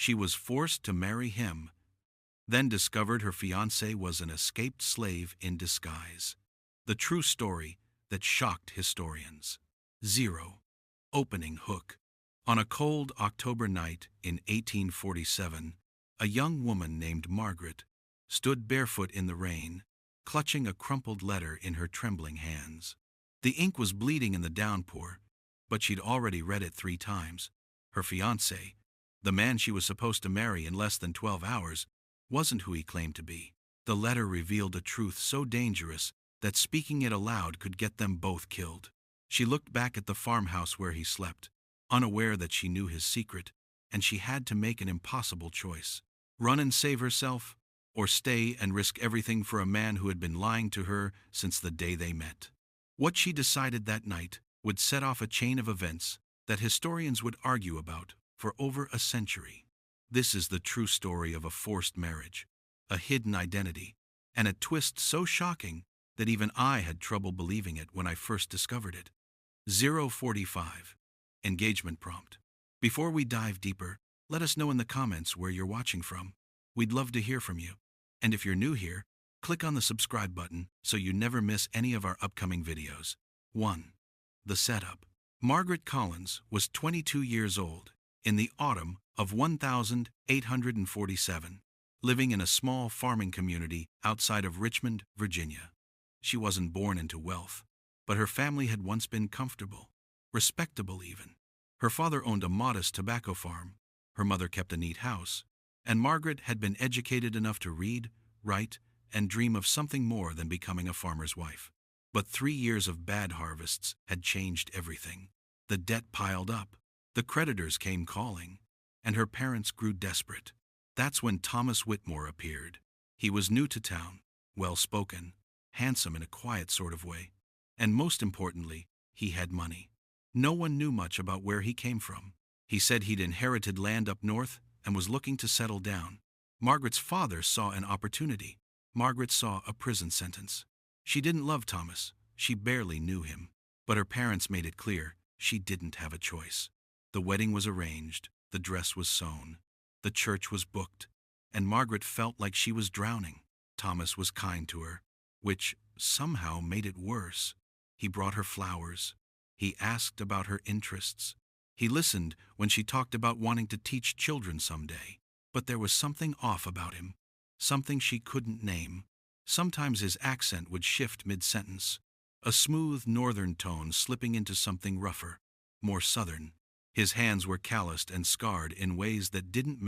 She was forced to marry him, then discovered her fiancé was an escaped slave in disguise. The true story that shocked historians. Zero. Opening hook. On a cold October night in 1847, a young woman named Margaret stood barefoot in the rain, clutching a crumpled letter in her trembling hands. The ink was bleeding in the downpour, but she'd already read it 3 times. Her fiancé, the man she was supposed to marry in less than 12 hours, wasn't who he claimed to be. The letter revealed a truth so dangerous that speaking it aloud could get them both killed. She looked back at the farmhouse where he slept, unaware that she knew his secret, and she had to make an impossible choice. Run and save herself, or stay and risk everything for a man who had been lying to her since the day they met. What she decided that night would set off a chain of events that historians would argue about for over a century. This is the true story of a forced marriage, a hidden identity, and a twist so shocking that even I had trouble believing it when I first discovered it. 045. Engagement prompt. Before we dive deeper, let us know in the comments where you're watching from. We'd love to hear from you. And if you're new here, click on the subscribe button so you never miss any of our upcoming videos. 1. The setup. Margaret Collins was 22 years old in the autumn of 1847, living in a small farming community outside of Richmond, Virginia. She wasn't born into wealth, but her family had once been comfortable, respectable even. Her father owned a modest tobacco farm, her mother kept a neat house, and Margaret had been educated enough to read, write, and dream of something more than becoming a farmer's wife. But 3 years of bad harvests had changed everything. The debt piled up, the creditors came calling, and her parents grew desperate. That's when Thomas Whitmore appeared. He was new to town, well-spoken, handsome in a quiet sort of way, and most importantly, he had money. No one knew much about where he came from. He said he'd inherited land up north and was looking to settle down. Margaret's father saw an opportunity. Margaret saw a prison sentence. She didn't love Thomas. She barely knew him. But her parents made it clear she didn't have a choice. The wedding was arranged. The dress was sewn. The church was booked. And Margaret felt like she was drowning. Thomas was kind to her, which somehow made it worse. He brought her flowers. He asked about her interests. He listened when she talked about wanting to teach children someday. But there was something off about him, something she couldn't name. Sometimes his accent would shift mid-sentence, a smooth northern tone slipping into something rougher, more southern. His hands were calloused and scarred in ways that didn't